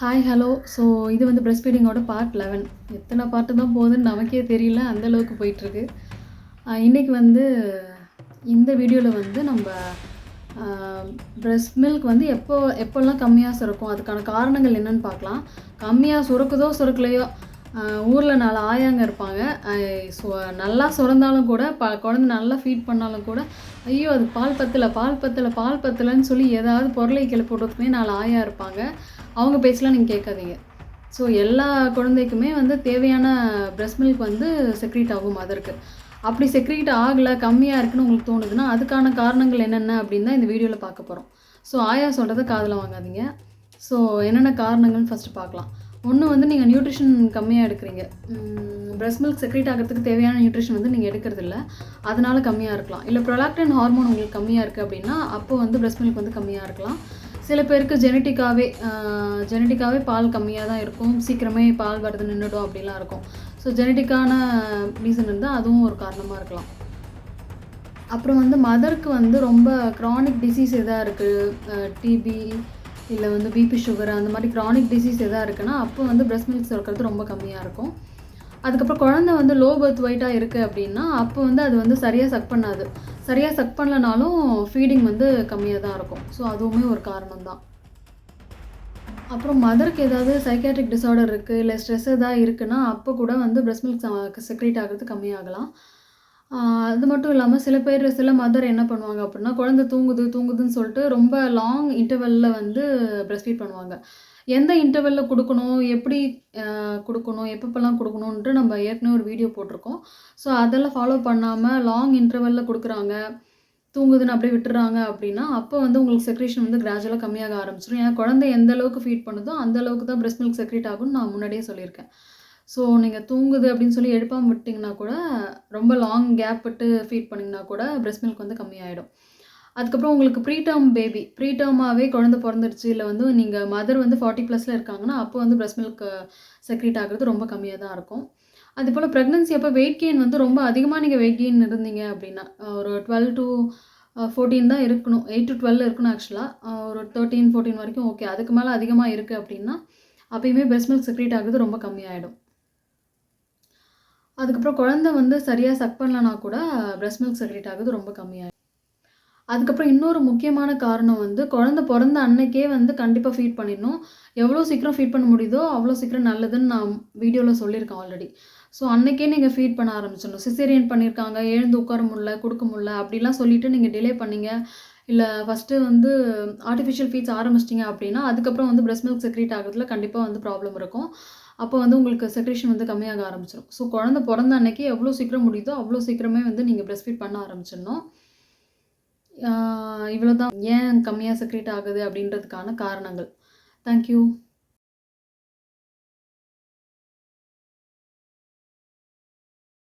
Hi hello. So இது வந்து breast ஃபீடிங்கோட part 11. எத்தனை பாட்டு தான் போகுதுன்னு நமக்கே தெரியல, அந்தளவுக்கு போயிட்டுருக்கு. இன்றைக்கி வந்து இந்த வீடியோவில் வந்து நம்ம பிரஸ்ட் மில்க் வந்து எப்போல்லாம் கம்மியாக சுரக்கும், அதுக்கான காரணங்கள் என்னென்னு பார்க்கலாம். கம்மியாக சுரக்குதோ சுரக்கலையோ, ஊரில் 4 ஆயாங்க இருப்பாங்க. நல்லா சுரந்தாலும் கூட குழந்தை நல்லா ஃபீட் பண்ணாலும் கூட, ஐயோ அது பால் பத்தலைன்னு சொல்லி ஏதாவது பொருளை கிளப்பி போடுறதுக்குமே 4 ஆயா இருப்பாங்க. அவங்க பேச்செலாம் நீங்கள் கேட்காதீங்க. ஸோ எல்லா குழந்தைக்குமே வந்து தேவையான பிரஸ்ட் மில்க் வந்து செக்ரீட் ஆகும் மதருக்கு. அப்படி செக்ரீட் ஆகலை, கம்மியாக இருக்குன்னு உங்களுக்கு தோணுதுன்னா அதுக்கான காரணங்கள் என்னென்ன அப்படின்னு தான் இந்த வீடியோவில் பார்க்க போகிறோம். ஸோ ஆயா சொல்கிறத காதில் வாங்காதீங்க. ஸோ என்னென்ன காரணங்கள்னு ஃபஸ்ட்டு பார்க்கலாம். ஒன்று வந்து நீங்கள் நியூட்ரிஷன் கம்மியாக எடுக்கிறீங்க. பிரஸ்ட் மில்க் செக்ரீட் ஆகிறதுக்கு தேவையான நியூட்ரிஷன் வந்து நீங்கள் எடுக்கிறதில்ல, அதனால கம்மியாக இருக்கலாம். இல்லை ப்ரொலாக்டின் ஹார்மோன் உங்களுக்கு கம்மியாக இருக்குது அப்படின்னா அப்போ வந்து பிரஸ்ட் மில்க் வந்து கம்மியாக இருக்கலாம். சில பேருக்கு ஜெனட்டிக்காகவே பால் கம்மியாக தான் இருக்கும், சீக்கிரமே பால் வரது நின்றுடும் அப்படிலாம் இருக்கும். ஸோ ஜெனட்டிக்கான ரீசன் இருந்தால் அதுவும் ஒரு காரணமாக இருக்கலாம். அப்புறம் வந்து மதருக்கு வந்து ரொம்ப க்ரானிக் டிசீஸ் எதாக இருக்குது, டிபி இல்லை வந்து பிபி சுகர் அந்த மாதிரி க்ரானிக் டிசீஸ் எதாக இருக்குன்னா அப்போ வந்து பிரஸ்ட் மில்க் சுரக்கிறது ரொம்ப கம்மியாக இருக்கும். அதுக்கப்புறம் குழந்தை வந்து லோ பர்த் வெயிட்டாக இருக்குது அப்படின்னா அப்போ வந்து அது வந்து சரியாக சக் பண்ணாது. சரியாக சக் பண்ணலனாலும் ஃபீடிங் வந்து கம்மியாக தான் இருக்கும். ஸோ அதுவுமே ஒரு காரணம் தான். அப்புறம் மதருக்கு ஏதாவது சைக்காட்ரிக் டிஸார்டர் இருக்குது, இல்லை ஸ்ட்ரெஸ் எதாவது இருக்குன்னா அப்போ கூட வந்து பிரஸ்ட் மில்க் செக்ரீட் ஆகிறது கம்மியாகலாம். அது மட்டும் இல்லாமல் சில மதர் என்ன பண்ணுவாங்க அப்படின்னா, குழந்தை தூங்குதுன்னு சொல்லிட்டு ரொம்ப லாங் இன்டர்வெல்லில் வந்து பிரஸ்ட் ஃபீட் பண்ணுவாங்க. எந்த இன்டர்வெல்லில் கொடுக்கணும், எப்படி கொடுக்கணும், எப்பப்பெல்லாம் கொடுக்கணுன்ட்டு நம்ம ஏற்கனவே ஒரு வீடியோ போட்டிருக்கோம். ஸோ அதெல்லாம் ஃபாலோ பண்ணாமல் லாங் இன்டர்வெல்லில் கொடுக்குறாங்க, தூங்குதுன்னு அப்படியே விட்டுறாங்க அப்படின்னா அப்போ வந்து உங்களுக்கு செக்ரேஷன் வந்து கிராஜுவலாக கம்மியாக ஆரம்பிச்சிடும். ஏன்னா குழந்தை எந்த அளவுக்கு ஃபீட் பண்ணுதோ அந்த அளவுக்கு தான் பிரஸ்ட் மில்க் செக்ரேட் ஆகும்னு நான் முன்னாடியே சொல்லியிருக்கேன். ஸோ நீங்கள் தூங்குது அப்படின்னு சொல்லி எழுப்பாமல் விட்டிங்கன்னா கூட, ரொம்ப லாங் கேப் விட்டு ஃபீட் பண்ணிங்கன்னா கூட பிரஸ்ட் மில்க் வந்து கம்மியாயிடும். அதுக்கப்புறம் உங்களுக்கு ப்ரீடேர்மாகவே குழந்தை பிறந்துருச்சு, இல்லை வந்து நீங்கள் மதர் வந்து 40+ இருக்காங்கன்னா அப்போ வந்து பிரஸ்ட் மில்க் செக்ரீட் ஆகிறது ரொம்ப கம்மியாக தான் இருக்கும். அதுபோல் ப்ரெக்னன்சி அப்போ வெயிட் கெயின் வந்து ரொம்ப அதிகமாக நீங்கள் வெயிட் கெயின் இருந்தீங்க அப்படின்னா, ஒரு 12 to 14 தான் இருக்கணும், 8 to 12 இருக்கணும் ஆக்சுவலாக. ஒரு 13, 14 வரைக்கும் ஓகே. அதுக்கு மேலே அதிகமாக இருக்குது அப்படின்னா அப்போயுமே பிரஸ்ட் மில்க் செக்ரீட் ஆகிறது ரொம்ப கம்மியாயிடும். அதுக்கப்புறம் குழந்தை வந்து சரியாக சக் பண்ணலனா கூட பிரஸ்ட் மில்க் செக்ரீட் ஆகிறது ரொம்ப கம்மியாயிடும். அதுக்கப்புறம் இன்னொரு முக்கியமான காரணம் வந்து குழந்தை பிறந்த அன்னைக்கே வந்து கண்டிப்பாக ஃபீட் பண்ணிடணும். எவ்வளோ சீக்கிரம் ஃபீட் பண்ண முடியுதோ அவ்வளோ சீக்கிரம் நல்லதுன்னு நான் வீடியோவில் சொல்லியிருக்கேன் ஆல்ரெடி. ஸோ அன்னைக்கே நீங்கள் ஃபீட் பண்ண ஆரம்பிச்சிடணும். சிசேரியன் பண்ணியிருக்காங்க, எழுந்து உட்கார முடியல, கொடுக்க முடியல அப்படிலாம் சொல்லிவிட்டு நீங்கள் டிலே பண்ணீங்க, இல்லை ஃபஸ்ட்டு வந்து ஆர்டிஃபிஷியல் ஃபீட்ஸ் ஆரம்பிச்சிட்டிங்க அப்படின்னா அதுக்கப்புறம் வந்து பிரஸ்ட் மில்க் செக்ரீட் ஆகிறதுல கண்டிப்பாக வந்து ப்ராப்ளம் இருக்கும். அப்போ வந்து உங்களுக்கு செக்ரேஷன் வந்து கம்மியாக ஆரம்பிச்சிடும். ஸோ குழந்தை பிறந்த அன்னைக்கு எவ்வளோ சீக்கிரம் முடியுதோ அவ்வளோ சீக்கிரமே வந்து நீங்கள் பிரஸ்ட் ஃபீட் பண்ண ஆரம்பிச்சிடணும். இவ்வளோ தான் ஏன் கம்மியாக செக்ரேட் ஆகுது அப்படின்றதுக்கான காரணங்கள். தேங்க்யூ.